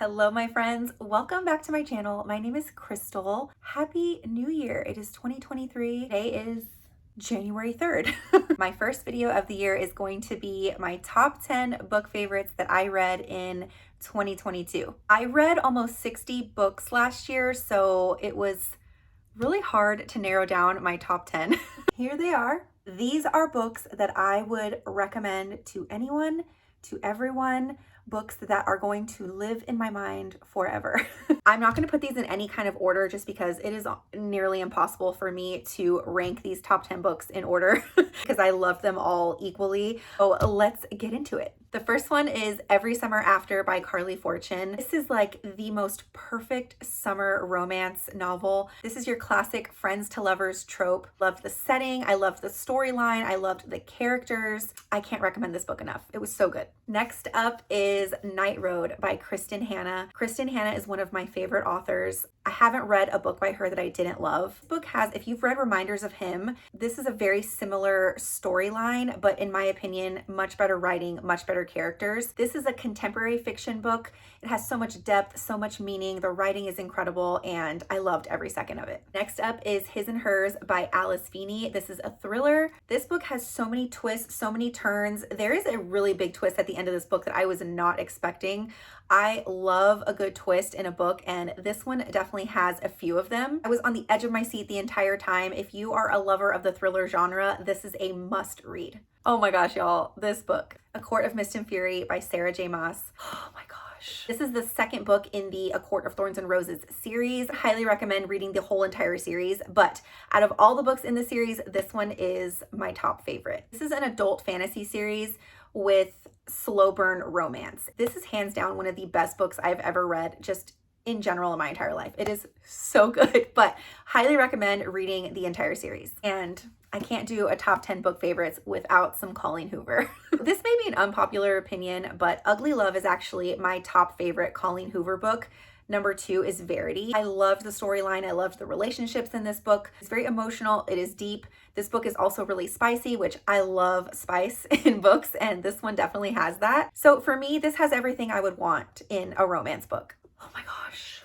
Hello, my friends. Welcome back to my channel. My name is Crystal. Happy New Year. It is 2023. Today is January 3rd. My first video of the year is going to be my top 10 book favorites that I read in 2022. I read almost 60 books last year, so it was really hard to narrow down my top 10. Here they are. These are books that I would recommend to anyone, to everyone, books that are going to live in my mind forever. I'm not going to put these in any kind of order just because it is nearly impossible for me to rank these top 10 books in order because I love them all equally. So let's get into it. The first one is Every Summer After by Carly Fortune. This is like the most perfect summer romance novel. This is your classic friends to lovers trope. Loved the setting. I loved the storyline. I loved the characters. I can't recommend this book enough. It was so good. Next up is Night Road by Kristen Hanna. Kristen Hanna is one of my favorite authors. I haven't read a book by her that I didn't love. This book has, if you've read Reminders of Him, this is a very similar storyline, but in my opinion, much better writing, much better characters. This is a contemporary fiction book. It has so much depth, so much meaning. The writing is incredible, and I loved every second of it. Next up is His and Hers by Alice Feeney. This is a thriller. This book has so many twists, so many turns. There is a really big twist at the end of this book that I was not expecting. I love a good twist in a book, and this one definitely has a few of them. I was on the edge of my seat the entire time. If you are a lover of the thriller genre, this is a must read. Oh my gosh, y'all, this book, A Court of Mist and Fury by Sarah J. Maas. Oh my gosh. This is the second book in the A Court of Thorns and Roses series. I highly recommend reading the whole entire series, but out of all the books in the series, this one is my top favorite. This is an adult fantasy series with slow burn romance. This is hands down one of the best books I've ever read, just in general in my entire life. It is so good, but highly recommend reading the entire series. And I can't do a top 10 book favorites without some Colleen Hoover. This may be an unpopular opinion, but Ugly Love is actually my top favorite Colleen Hoover book. Number 2 is Verity. I loved the storyline. I loved the relationships in this book. It's very emotional. It is deep. This book is also really spicy, which I love spice in books, and this one definitely has that. So for me, this has everything I would want in a romance book. Oh my gosh.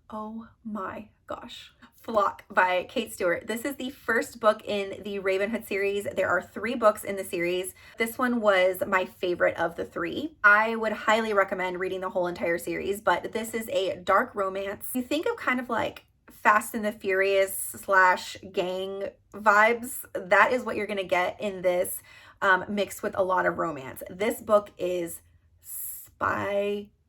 Oh my gosh. Flock by Kate Stewart. This is the first book in the Ravenhood series. There are 3 books in the series. This one was my favorite of the 3. I would highly recommend reading the whole entire series, but this is a dark romance. You think of kind of like Fast and the Furious / gang vibes. That is what you're going to get in this, mixed with a lot of romance. This book is spicy.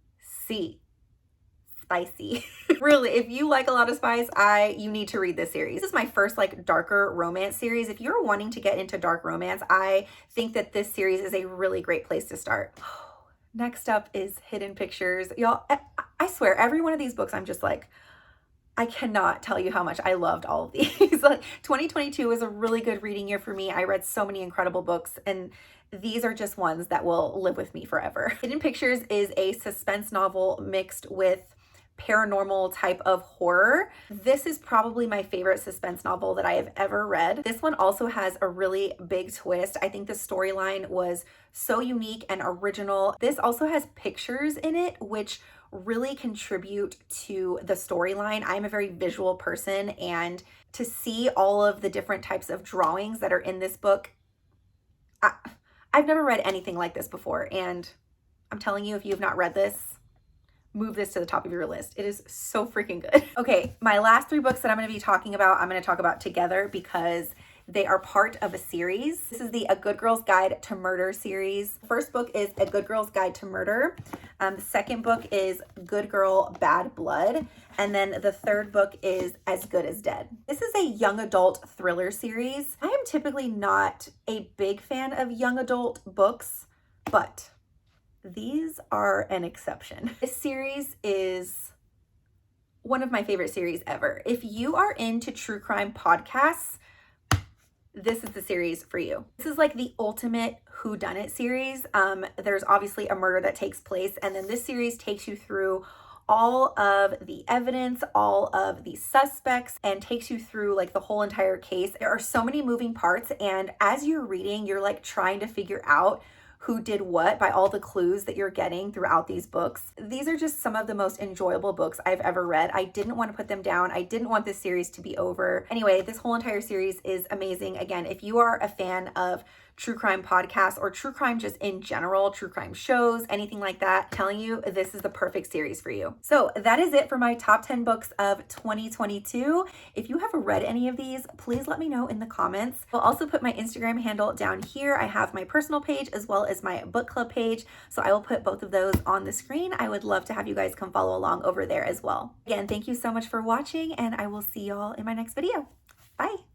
Really, if you like a lot of spice, you need to read this series. This is my first like darker romance series. If you're wanting to get into dark romance, I think that this series is a really great place to start. Next up is Hidden Pictures. Y'all, I swear every one of these books I'm just like, I cannot tell you how much I loved all of these. Like 2022 was a really good reading year for me. I read so many incredible books, and these are just ones that will live with me forever. Hidden Pictures is a suspense novel mixed with paranormal type of horror. This is probably my favorite suspense novel that I have ever read. This one also has a really big twist. I think the storyline was so unique and original. This also has pictures in it, which really contribute to the storyline. I'm a very visual person, and to see all of the different types of drawings that are in this book, I've never read anything like this before, and I'm telling you, if you have not read this, move this to the top of your list. It is so freaking good. Okay, my last 3 books that I'm going to be talking about, I'm going to talk about together because they are part of a series. This is the A Good Girl's Guide to Murder series. The first book is A Good Girl's Guide to Murder. The second book is Good Girl, Bad Blood. And then the third book is As Good as Dead. This is a young adult thriller series. I am typically not a big fan of young adult books, but these are an exception. This series is one of my favorite series ever. If you are into true crime podcasts, this is the series for you. This is like the ultimate whodunit series. There's obviously a murder that takes place, and then this series takes you through all of the evidence, all of the suspects, and takes you through like the whole entire case. There are so many moving parts, and as you're reading, you're like trying to figure out who did what by all the clues that you're getting throughout these books. These are just some of the most enjoyable books I've ever read. I didn't want to put them down. I didn't want this series to be over. Anyway, this whole entire series is amazing. Again, if you are a fan of true crime podcasts or true crime just in general, true crime shows, anything like that, I'm telling you, this is the perfect series for you. So that is it for my top 10 books of 2022. If you have read any of these, please let me know in the comments. I'll also put my Instagram handle down here. I have my personal page as well as my book club page. So I will put both of those on the screen. I would love to have you guys come follow along over there as well. Again, thank you so much for watching, and I will see y'all in my next video. Bye.